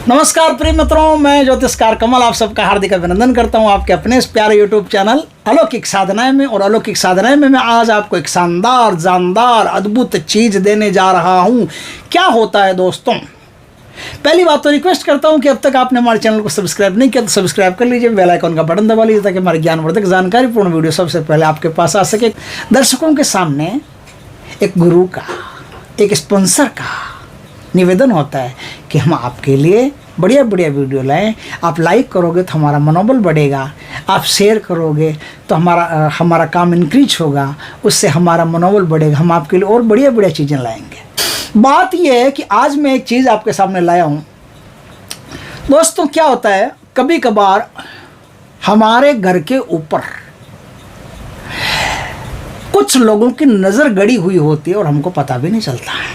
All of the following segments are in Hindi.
नमस्कार प्रिय मित्रों, मैं ज्योतिषकार कमल आप सबका हार्दिक अभिनंदन करता हूं आपके अपने इस प्यारे यूट्यूब चैनल अलौकिक साधनाएं में। और अलौकिक साधनाएं में मैं आज आपको एक शानदार जानदार अद्भुत चीज़ देने जा रहा हूं। क्या होता है दोस्तों, पहली बात तो रिक्वेस्ट करता हूं कि अब तक आपने हमारे चैनल को सब्सक्राइब नहीं किया तो सब्सक्राइब कर लीजिए, बेल आइकन का बटन दबा लीजिए ताकि हमारे ज्ञानवर्धक जानकारीपूर्ण वीडियो सबसे पहले आपके पास आ सके। दर्शकों के सामने एक गुरु का, एक स्पॉन्सर का निवेदन होता है कि हम आपके लिए बढ़िया बढ़िया वीडियो लाएं। आप लाइक करोगे तो हमारा मनोबल बढ़ेगा, आप शेयर करोगे तो हमारा काम इंक्रीज होगा, उससे हमारा मनोबल बढ़ेगा, हम आपके लिए और बढ़िया बढ़िया चीज़ें लाएंगे। बात यह है कि आज मैं एक चीज़ आपके सामने लाया हूँ। दोस्तों क्या होता है, कभी कभार हमारे घर के ऊपर कुछ लोगों की नज़र गड़ी हुई होती है और हमको पता भी नहीं चलता है।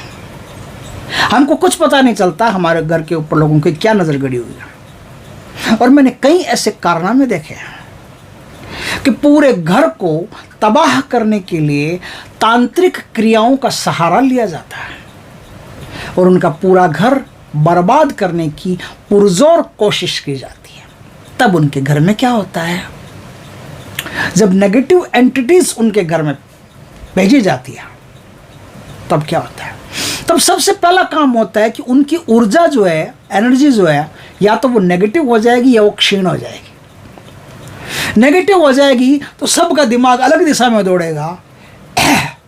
हमको कुछ पता नहीं चलता हमारे घर के ऊपर लोगों की क्या नज़र गड़ी हुई है। और मैंने कई ऐसे कारनामे देखे हैं कि पूरे घर को तबाह करने के लिए तांत्रिक क्रियाओं का सहारा लिया जाता है और उनका पूरा घर बर्बाद करने की पुरजोर कोशिश की जाती है। तब उनके घर में क्या होता है, जब नेगेटिव एंटिटीज उनके घर में भेजी जाती है तब क्या होता है, तब सबसे पहला काम होता है कि उनकी ऊर्जा जो है, एनर्जी जो है, या तो वो नेगेटिव हो जाएगी या वो क्षीण हो जाएगी। नेगेटिव हो जाएगी तो सबका दिमाग अलग दिशा में दौड़ेगा,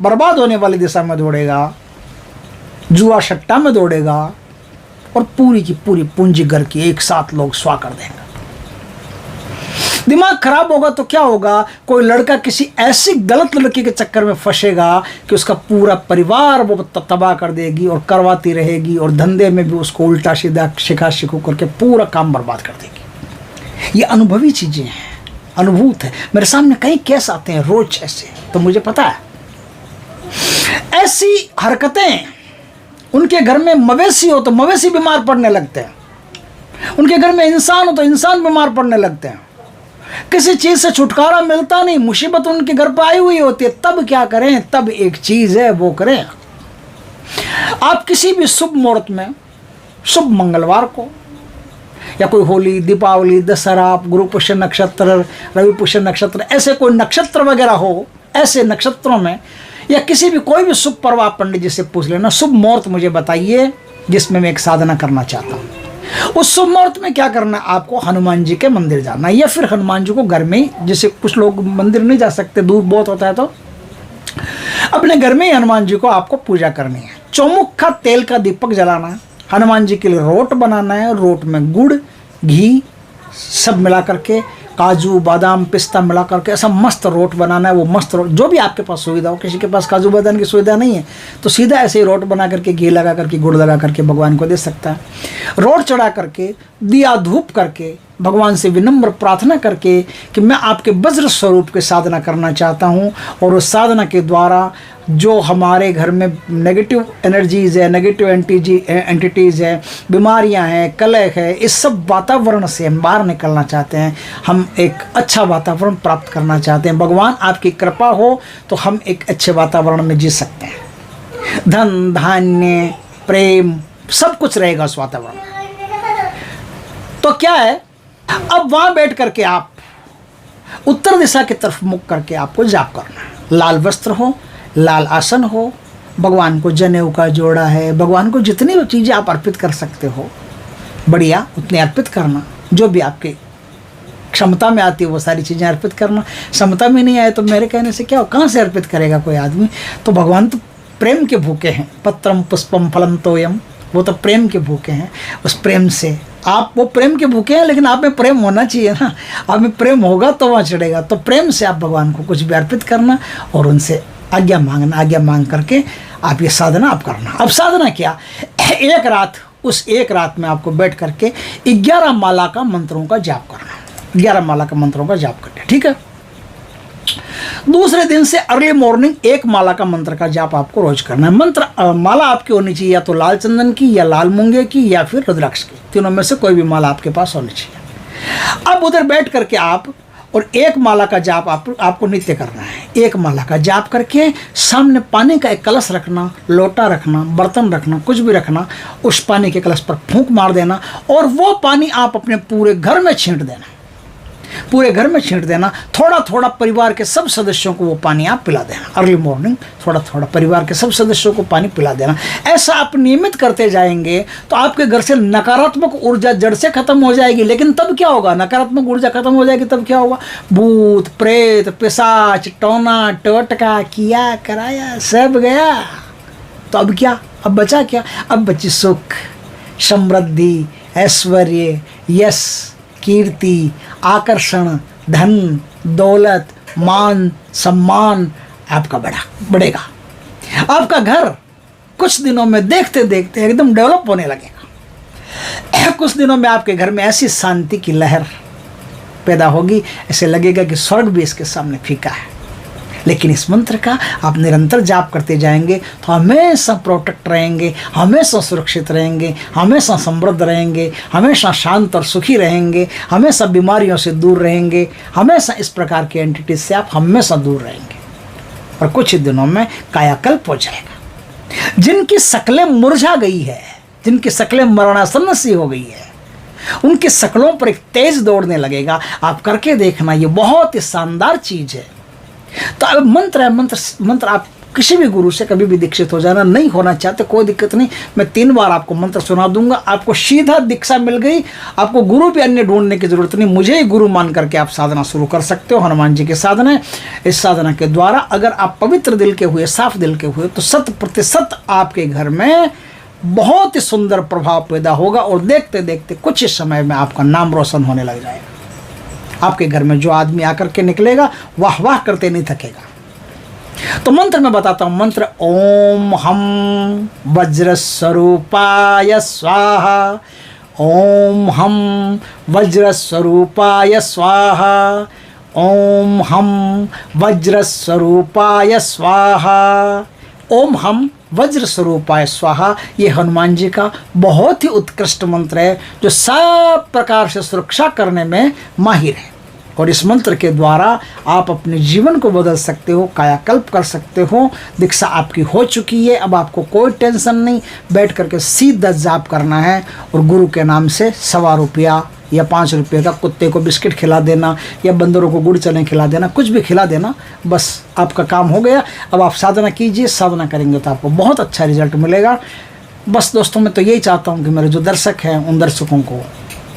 बर्बाद होने वाली दिशा में दौड़ेगा, जुआ सट्टा में दौड़ेगा और पूरी की पूरी पूंजी घर की एक साथ लोग स्वाह कर देंगे। दिमाग खराब होगा तो क्या होगा, कोई लड़का किसी ऐसी गलत लड़की के चक्कर में फंसेगा कि उसका पूरा परिवार वो तबाह कर देगी और करवाती रहेगी और धंधे में भी उसको उल्टा सीधा शिखा शिकू करके पूरा काम बर्बाद कर देगी। ये अनुभवी चीज़ें हैं, अनुभूत है। मेरे सामने कई केस आते हैं रोज ऐसे, तो मुझे पता है ऐसी हरकतें। उनके घर में मवेशी हो तो मवेशी बीमार पड़ने लगते हैं, उनके घर में इंसान हो तो इंसान बीमार पड़ने लगते हैं। किसी चीज़ से छुटकारा मिलता नहीं, मुसीबत उनके घर पर आई हुई होती है। तब क्या करें, तब एक चीज़ है वो करें। आप किसी भी शुभ मुहूर्त में, शुभ मंगलवार को या कोई होली, दीपावली, दशहरा, गुरु पुष्य नक्षत्र, रवि पुष्य नक्षत्र, ऐसे कोई नक्षत्र वगैरह हो, ऐसे नक्षत्रों में या किसी भी कोई भी शुभ पर्व आप पंडित जी से पूछ लेना, शुभ मुहूर्त मुझे बताइए जिसमें मैं एक साधना करना चाहता हूँ। उस शुभ मुहूर्त में क्या करना, आपको हनुमान जी के मंदिर जाना या फिर हनुमान जी को घर में ही, जैसे कुछ लोग मंदिर नहीं जा सकते, दूर बहुत होता है, तो अपने घर में ही हनुमान जी को आपको पूजा करनी है। चौमुखा तेल का दीपक जलाना है, हनुमान जी के लिए रोट बनाना है, रोट में गुड़ घी सब मिला करके, काजू बादाम पिस्ता मिला करके ऐसा मस्त रोट बनाना है। वो मस्त रोट, जो भी आपके पास सुविधा हो, किसी के पास काजू बादाम की सुविधा नहीं है तो सीधा ऐसे ही रोट बना करके घी लगा करके गुड़ लगा करके भगवान को दे सकता है। रोट चढ़ा करके, दिया धूप करके, भगवान से विनम्र प्रार्थना करके कि मैं आपके वज्र स्वरूप की साधना करना चाहता हूँ और उस साधना के द्वारा जो हमारे घर में नेगेटिव एनर्जीज़ है, नेगेटिव एंटिटीज़ है, बीमारियां हैं, कलह है, इस सब वातावरण से हम बाहर निकलना चाहते हैं। हम एक अच्छा वातावरण प्राप्त करना चाहते हैं। भगवान आपकी कृपा हो तो हम एक अच्छे वातावरण में जी सकते हैं। धन धान्य प्रेम सब कुछ रहेगा उस वातावरण में। तो क्या है, अब वहाँ बैठ करके आप उत्तर दिशा की तरफ मुख करके आपको जाप करना है। लाल वस्त्र हो, लाल आसन हो, भगवान को जनेऊ का जोड़ा है, भगवान को जितनी भी चीज़ें आप अर्पित कर सकते हो बढ़िया उतनी अर्पित करना। जो भी आपके क्षमता में आती है वो सारी चीज़ें अर्पित करना। क्षमता में नहीं आए तो मेरे कहने से क्या हो, कहाँ से अर्पित करेगा कोई आदमी। तो भगवान तो प्रेम के भूखे हैं, पत्रम पुष्पम फलम तोयम, वो तो प्रेम के भूखे हैं। उस प्रेम से आप, वो प्रेम के भूखे हैं लेकिन आप में प्रेम होना चाहिए ना, आप में प्रेम होगा तो वहाँ चढ़ेगा। तो प्रेम से आप भगवान को कुछ भी अर्पित करना और उनसे आज्ञा मांगना, आज्ञा मांग करके आप ये साधना आप करना। अब साधना क्या, एक रात, उस एक रात में आपको बैठ करके 11 माला का मंत्रों का जाप करना, 11 माला का मंत्रों का जाप करना, ठीक है। दूसरे दिन से अर्ली मॉर्निंग 1 माला का मंत्र का जाप आपको रोज करना है। मंत्र माला आपकी होनी चाहिए या तो लाल चंदन की या लाल मूंगे की या फिर रुद्राक्ष की, तीनों में से कोई भी माला आपके पास होनी चाहिए। अब उधर बैठ करके आप और 1 माला का जाप आपको नित्य करना है। 1 माला का जाप करके सामने पानी का एक कलश रखना, लोटा रखना, बर्तन रखना, कुछ भी रखना, उस पानी के कलश पर फूंक मार देना और वो पानी आप अपने पूरे घर में छींट देना, पूरे घर में छींट देना। थोड़ा थोड़ा परिवार के सब सदस्यों को वो पानी आप पिला देना। अर्ली मॉर्निंग थोड़ा थोड़ा परिवार के सब सदस्यों को पानी पिला देना। ऐसा आप नियमित करते जाएंगे तो आपके घर से नकारात्मक ऊर्जा जड़ से खत्म हो जाएगी। लेकिन तब क्या होगा? नकारात्मक ऊर्जा खत्म हो जाएगी तब क्या होगा? भूत प्रेत पिशाच टोना टोटका किया कराया सब गया। तो अब क्या? अब बचा क्या? अब बची सुख, समृद्धि, ऐश्वर्य, यश, कीर्ति, आकर्षण, धन, दौलत, मान, सम्मान आपका बढ़ेगा। आपका घर कुछ दिनों में देखते देखते एकदम डेवलप होने लगेगा। कुछ दिनों में आपके घर में ऐसी शांति की लहर पैदा होगी, ऐसे लगेगा कि स्वर्ग भी इसके सामने फीका है। लेकिन इस मंत्र का आप निरंतर जाप करते जाएंगे तो हमेशा प्रोटेक्ट रहेंगे, हमेशा सुरक्षित रहेंगे, हमेशा समृद्ध रहेंगे, हमेशा शांत और सुखी रहेंगे, हमेशा बीमारियों से दूर रहेंगे, हमेशा इस प्रकार की एंटिटीज से आप हमेशा दूर रहेंगे और कुछ ही दिनों में कायाकल्प हो जाएगा। जिनकी शक्लें मुरझा गई है, जिनकी शक्लें मरणासन्न सी हो गई है, उनकी शक्लों पर एक तेज दौड़ने लगेगा। आप करके देखना, ये बहुत ही शानदार चीज़ है। तो अब मंत्र है, मंत्र आप किसी भी गुरु से कभी भी दीक्षित हो जाना। नहीं होना चाहते कोई दिक्कत नहीं, मैं 3 बार आपको मंत्र सुना दूंगा, आपको सीधा दीक्षा मिल गई। आपको गुरु भी अन्य ढूंढने की जरूरत नहीं, मुझे ही गुरु मान करके आप साधना शुरू कर सकते हो। हनुमान जी की साधना है। इस साधना के द्वारा अगर आप पवित्र दिल के हुए, साफ दिल के हुए, तो 100% आपके घर में बहुत ही सुंदर प्रभाव पैदा होगा और देखते देखते कुछ ही समय में आपका नाम रोशन होने लग जाएगा। आपके घर में जो आदमी आकर के निकलेगा वाह वाह करते नहीं थकेगा। तो मंत्र मैं बताता हूं। मंत्र ओम हम वज्र स्वरूपाय स्वाहा, ओम हम वज्र स्वरूपाय स्वाहा, ओम हम वज्र स्वरूपाय स्वाहा, ओम हम वज्र स्वरूपाय स्वाहा। ये हनुमान जी का बहुत ही उत्कृष्ट मंत्र है जो सब प्रकार से सुरक्षा करने में माहिर है। और इस मंत्र के द्वारा आप अपने जीवन को बदल सकते हो, कायाकल्प कर सकते हो। दीक्षा आपकी हो चुकी है, अब आपको कोई टेंशन नहीं, बैठ करके सीधा जाप करना है और गुरु के नाम से 1.25 रुपया या 5 रुपये का कुत्ते को बिस्किट खिला देना या बंदरों को गुड़ चने खिला देना, कुछ भी खिला देना, बस आपका काम हो गया। अब आप साधना कीजिए, साधना करेंगे तो आपको बहुत अच्छा रिजल्ट मिलेगा। बस दोस्तों, मैं तो यही चाहता हूँ कि मेरे जो दर्शक हैं उन दर्शकों को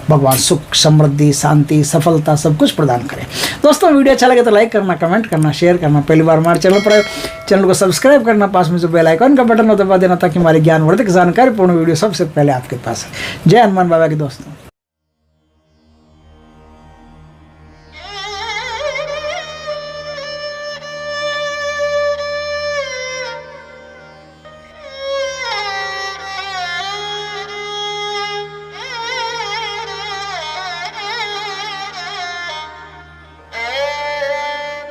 भगवान सुख, समृद्धि, शांति, सफलता सब कुछ प्रदान करें। दोस्तों, वीडियो अच्छा लगे तो लाइक करना, कमेंट करना, शेयर करना। पहली बार हमारे चैनल पर चैनल को सब्सक्राइब करना, पास में जो बेल आइकन का बटन दबा देना ताकि हमारी ज्ञानवर्धक जानकारीपूर्ण वीडियो सबसे पहले आपके पास है। जय हनुमान बाबा के दोस्तों।